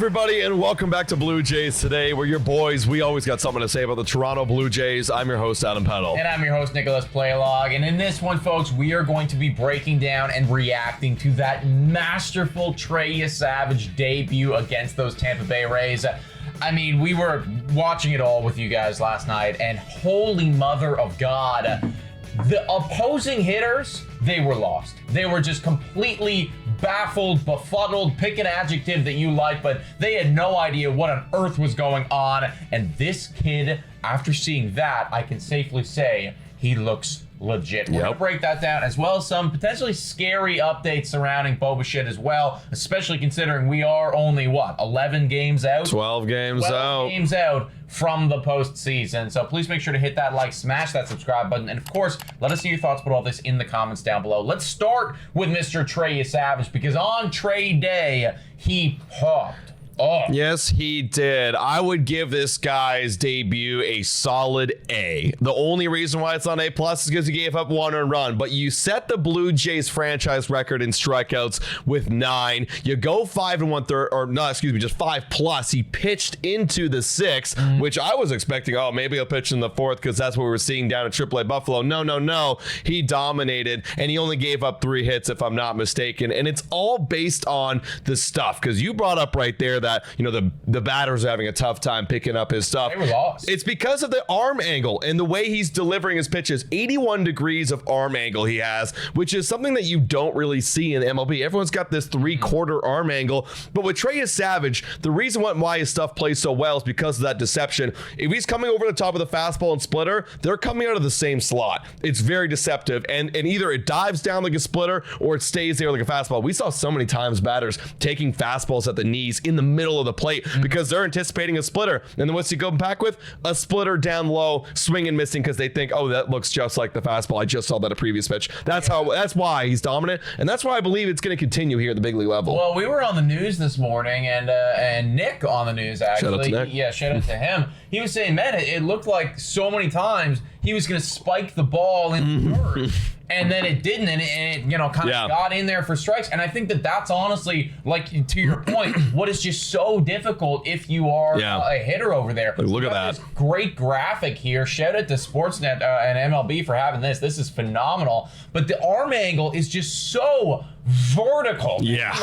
everybody, and welcome back to Blue Jays Today. We're your boys. We always got something to say about the Toronto Blue Jays. I'm your host, Adam Peddle. And I'm your host, Nicholas Playlog. And in this one, folks, we are going to be breaking down and reacting to that masterful Trey Yesavage debut against those Tampa Bay Rays. I mean, we were watching it all with you guys last night, and holy mother of God, the opposing hitters, they were lost. They were just completely baffled, befuddled, pick an adjective that you like, but they had no idea what on earth was going on. And this kid, after seeing that, I can safely say he looks legit. We're going to break that down, as well as some potentially scary updates surrounding Bo Bichette as well, especially considering we are only, 11 games out? 12 games out from the postseason. So please make sure to hit that like, smash that subscribe button, and of course, let us see your thoughts about all this in the comments down below. Let's start with Mr. Trey Yesavage, because on trade day, he popped. Oh. Yes, he did. I would give this guy's debut a solid A. The only reason why it's not A+ is because he gave up one earned run. But you set the Blue Jays franchise record in strikeouts with 9. You go 5 1/3, or no, excuse me, just 5+. He pitched into the 6th, which I was expecting. Oh, maybe he'll pitch in the 4th because that's what we were seeing down at AAA Buffalo. No. He dominated, and he only gave up 3 hits, if I'm not mistaken. And it's all based on the stuff, because you brought up right there that, the batters are having a tough time picking up his stuff. They were lost. It's because of the arm angle and the way he's delivering his pitches. 81 degrees of arm angle he has, which is something that you don't really see in the MLB. Everyone's got this 3/4 arm angle, but with Trey Yesavage, the reason why his stuff plays so well is because of that deception. If he's coming over the top of the fastball and splitter, they're coming out of the same slot. It's very deceptive, and either it dives down like a splitter or it stays there like a fastball. We saw so many times batters taking fastballs at the knees in the middle of the plate because they're anticipating a splitter, and then what's he go back with? A splitter down low, swing and missing, because they think, oh, that looks just like the fastball. I just saw that a previous pitch. That's why he's dominant, and that's why I believe it's going to continue here at the big league level. Well, we were on the news this morning, and Nick on the news, actually. Shout out to Nick. Yeah, shout out to him. He was saying, man, it looked like so many times he was going to spike the ball in the third. And then it didn't, and it kind of got in there for strikes. And I think that's honestly, like, to your point, what is just so difficult if you are a hitter over there. Look at that. This great graphic here. Shout out to Sportsnet and MLB for having this. This is phenomenal. But the arm angle is just so vertical. Yeah.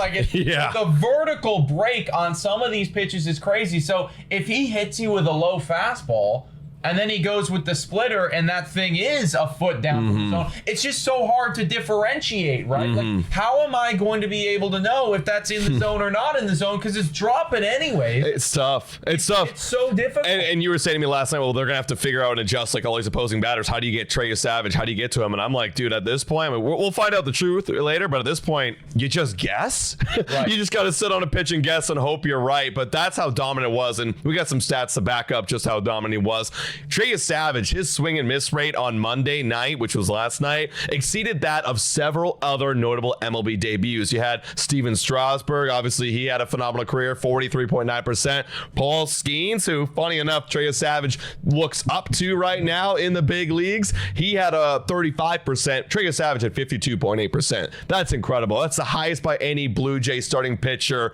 The vertical break on some of these pitches is crazy. So if he hits you with a low fastball, and then he goes with the splitter, and that thing is a foot down from the zone. It's just so hard to differentiate, right? Like, how am I going to be able to know if that's in the zone or not in the zone? Because it's dropping anyway. It's tough. It's tough. It's so difficult. And you were saying to me last night, well, they're going to have to figure out and adjust like all these opposing batters. How do you get Trey Yesavage? How do you get to him? And I'm like, dude, at this point, we'll find out the truth later, but at this point, you just guess. Right. You just got to sit on a pitch and guess and hope you're right. But that's how dominant it was. And we got some stats to back up just how dominant he was. Trey Yesavage, his swing and miss rate on Monday night, which was last night, exceeded that of several other notable MLB debuts. You had Steven Strasburg. Obviously, he had a phenomenal career, 43.9%. Paul Skeens, who, funny enough, Trey Yesavage looks up to right now in the big leagues. He had a 35%. Trey Yesavage had 52.8%. That's incredible. That's the highest by any Blue Jay starting pitcher,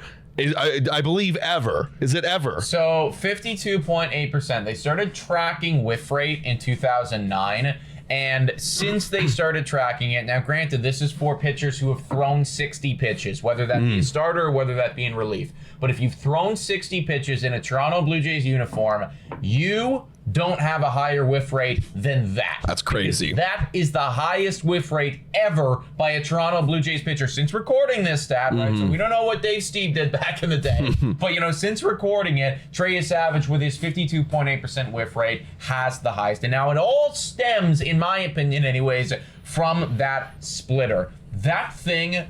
I believe, ever. Is it ever? So 52.8%. They started tracking whiff rate in 2009. And since they started tracking it, now granted, this is for pitchers who have thrown 60 pitches, whether that be a starter or whether that be in relief. But if you've thrown 60 pitches in a Toronto Blue Jays uniform, you don't have a higher whiff rate than that. That's crazy. That is the highest whiff rate ever by a Toronto Blue Jays pitcher since recording this stat, right? So we don't know what Dave Steve did back in the day. But, since recording it, Trey Yesavage with his 52.8% whiff rate has the highest. And now it all stems, in my opinion anyways, from that splitter. That thing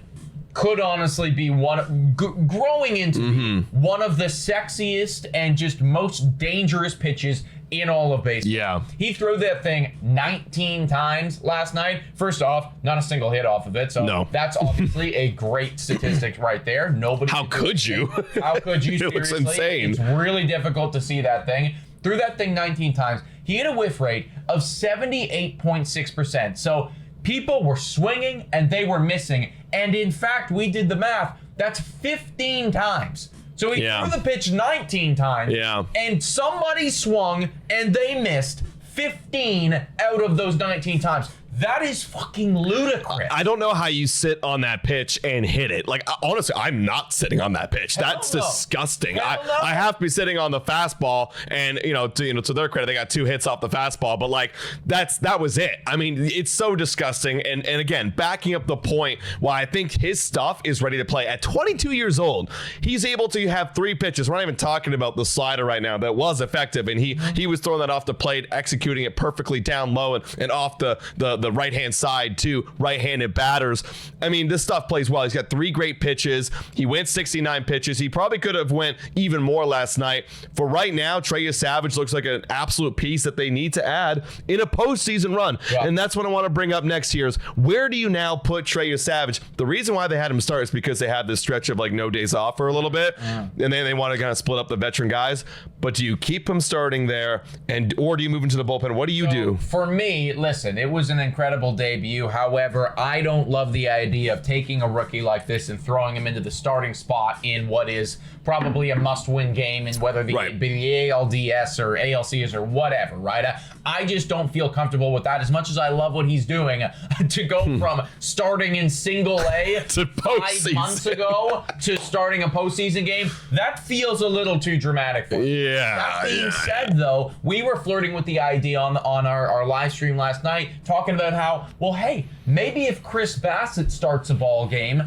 could honestly be growing into one of the sexiest and just most dangerous pitches in all of baseball. Yeah. He threw that thing 19 times last night. First off, not a single hit off of it. So that's obviously a great statistic right there. Nobody. How could you? How could you? It looks insane. It's really difficult to see that thing. Threw that thing 19 times. He had a whiff rate of 78.6%. So people were swinging and they were missing. And in fact, we did the math. That's 15 times. So he threw the pitch 19 times. Yeah. And somebody swung and they missed 15 out of those 19 times. That is fucking ludicrous. I don't know how you sit on that pitch and hit it. Like, honestly, I'm not sitting on that pitch. That's disgusting. I have to be sitting on the fastball, and to their credit, they got 2 hits off the fastball. But like, that was it. I mean, it's so disgusting. And again, backing up the point, why I think his stuff is ready to play at 22 years old. He's able to have 3 pitches. We're not even talking about the slider right now that was effective, and he was throwing that off the plate, executing it perfectly down low and off the right-hand side to right-handed batters. I mean, this stuff plays well. He's got 3 great pitches. He went 69 pitches. He probably could have went even more last night. For right now, Trey Yesavage looks like an absolute piece that they need to add in a postseason run. Yeah. And that's what I want to bring up next here is, where do you now put Trey Yesavage? The reason why they had him start is because they had this stretch of like no days off for a little bit. And then they want to kind of split up the veteran guys. But do you keep him starting there, or do you move into the bullpen? What do you do? For me, listen, it was an incredible debut. However, I don't love the idea of taking a rookie like this and throwing him into the starting spot in what is probably a must-win game, in whether the ALDS or ALCS or whatever, right? I just don't feel comfortable with that. As much as I love what he's doing, to go from starting in single A to 5 months ago to starting a postseason game, that feels a little too dramatic for me. Yeah. That being said, though, we were flirting with the idea on our live stream last night, talking about how, well, hey, maybe if Chris Bassett starts a ball game,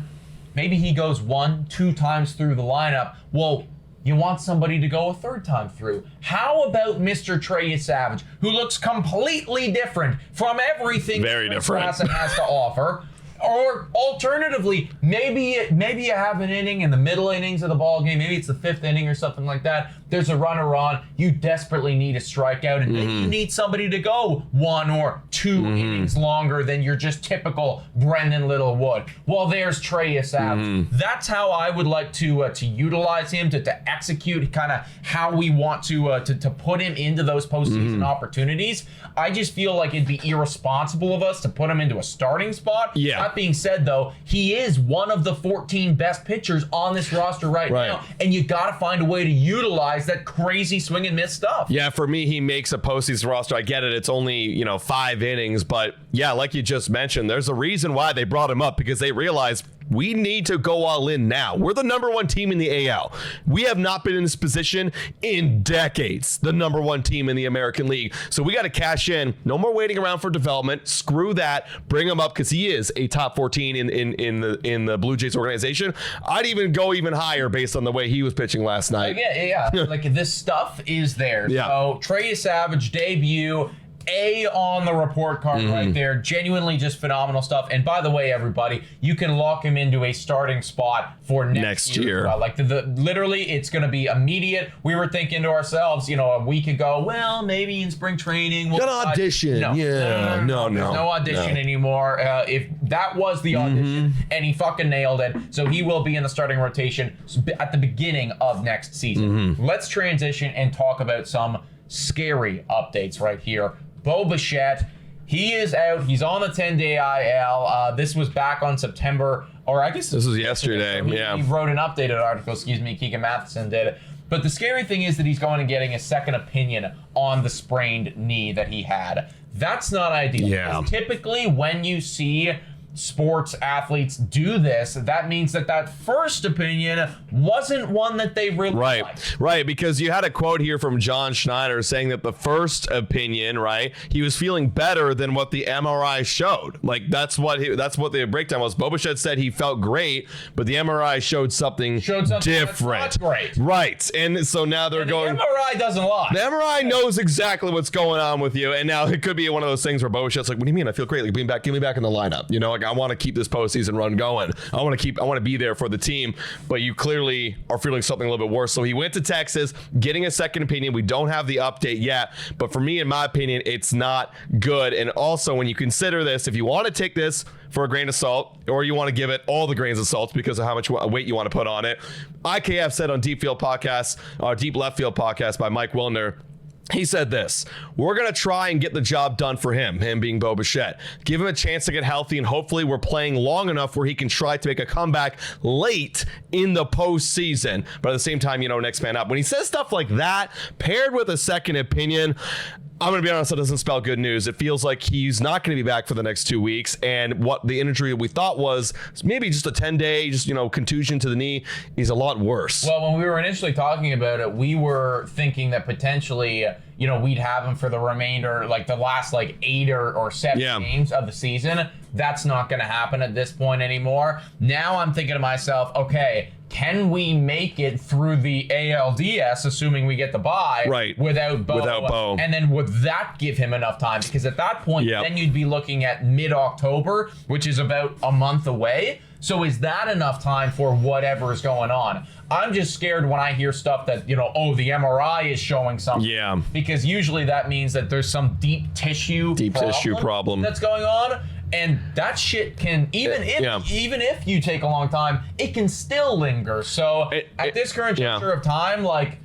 maybe he goes 1-2 times through the lineup. Well, you want somebody to go a 3rd time through. How about Mr. Trey Yesavage, who looks completely different from everything Chris Bassett has to offer? Or alternatively, maybe you have an inning in the middle innings of the ball game. Maybe it's the 5th inning or something like that. There's a runner on. You desperately need a strikeout, and maybe you need somebody to go 1 or 2 innings longer than your just typical Brendan Littlewood. Well, there's Trey Yesavage. That's how I would like to utilize him, to execute kind of how we want to put him into those postseason opportunities. I just feel like it'd be irresponsible of us to put him into a starting spot. Yeah. That being said, though, he is one of the 14 best pitchers on this roster right now, and you got to find a way to utilize that crazy swing and miss stuff. Yeah, for me, he makes a postseason roster. I get it. It's only, 5 innings, but yeah, like you just mentioned, there's a reason why they brought him up, because they realized we need to go all in now. We're the #1 team in the AL. We have not been in this position in decades, the #1 team in the American League. So we got to cash in. No more waiting around for development. Screw that. Bring him up, because he is a top 14 in the Blue Jays organization. I'd even go even higher based on the way he was pitching last night. Yeah. Like, this stuff is there. Yeah. So Trey Yesavage debut, A on the report card right there. Genuinely just phenomenal stuff. And by the way, everybody, you can lock him into a starting spot for next year. Like, literally, it's going to be immediate. We were thinking to ourselves, a week ago, well, maybe in spring training. We'll audition. No. There's no audition anymore. If that was the audition, and he fucking nailed it. So he will be in the starting rotation at the beginning of next season. Let's transition and talk about some scary updates right here. Bo Bichette, he is out. He's on the 10-day IL. This was back on September, or I guess this was yesterday. He wrote an updated article, Keegan Matheson did. But the scary thing is that he's going and getting a second opinion on the sprained knee that he had. That's not ideal. Yeah. Typically, when you see sports athletes do this, that means that first opinion wasn't one that they really liked. Right, because you had a quote here from John Schneider saying that the first opinion, he was feeling better than what the MRI showed. Like, that's what the breakdown was. Bo Bichette said he felt great, but the MRI showed something different. That's not great. Right, and so now they're going. The MRI doesn't lie. The MRI knows exactly what's going on with you, and now it could be one of those things where Bo Bichette's like, "What do you mean? I feel great. Like, get me back in the lineup." I want to keep this postseason run going. I want to be there for the team, but you clearly are feeling something a little bit worse. So he went to Texas, getting a second opinion. We don't have the update yet, but for me, in my opinion, it's not good. And also, when you consider this, if you want to take this for a grain of salt, or you want to give it all the grains of salt because of how much weight you want to put on it, IKF said on Deep Left Field podcast by Mike Wilner, He said this: we're going to try and get the job done for him being Bo Bichette. Give him a chance to get healthy, and hopefully we're playing long enough where he can try to make a comeback late in the postseason. But at the same time, next man up. When he says stuff like that, paired with a second opinion, I'm going to be honest, that doesn't spell good news. It feels like he's not going to be back for the next 2 weeks. And what the injury we thought was maybe just a 10-day, contusion to the knee is a lot worse. Well, when we were initially talking about it, we were thinking that potentially, we'd have him for the remainder, like the last 8 or 7 games of the season. That's not going to happen at this point anymore. Now I'm thinking to myself, okay, can we make it through the ALDS, assuming we get the bye, without Bo? And then would that give him enough time? Because at that point, then you'd be looking at mid-October, which is about a month away. So is that enough time for whatever is going on? I'm just scared when I hear stuff that, the MRI is showing something. Yeah. Because usually that means that there's some deep tissue problem that's going on. And that shit can, even if you take a long time, it can still linger. So at this current juncture of time, I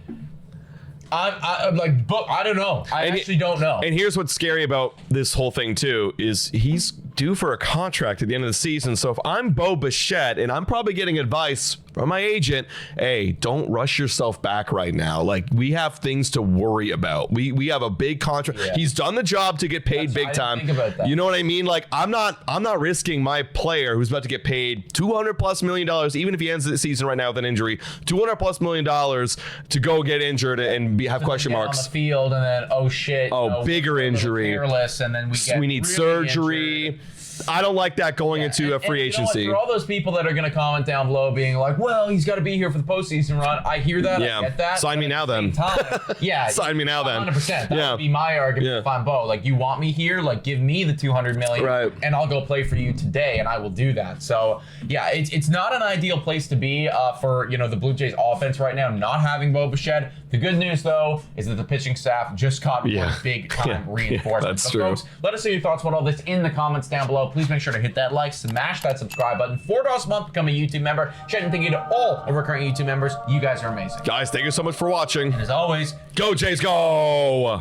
don't know. I actually don't know. And here's what's scary about this whole thing too, is he's due for a contract at the end of the season. So if I'm Bo Bichette, and I'm probably getting advice from my agent, hey, don't rush yourself back right now. We have things to worry about. We have a big contract. Yeah. He's done the job to get paid big time. Think about that. You know what I mean? I'm not risking my player who's about to get paid $200+ million, even if he ends the season right now with an injury, $200+ million to go get injured and have question marks on the field, and then bigger injury. Careless, and then we need really surgery. Injured. I don't like that going into a free agency. For all those people that are going to comment down below being like, well, he's got to be here for the postseason run. I hear that. I get that. Sign me now then. Sign me now then. 100%. That would be my argument if I'm Bo. You want me here? Give me the $200 million and I'll go play for you today, and I will do that. So, it's not an ideal place to be for, the Blue Jays offense right now, not having Bo Bichette. The good news, though, is that the pitching staff just got one big-time reinforcement. That's true. Folks, let us know your thoughts about all this in the comments down below. Please make sure to hit that like, smash that subscribe button. $4 a month, become a YouTube member. Shout thank you to all of our current YouTube members. You guys are amazing. Guys, thank you so much for watching. And as always, go Jays, go!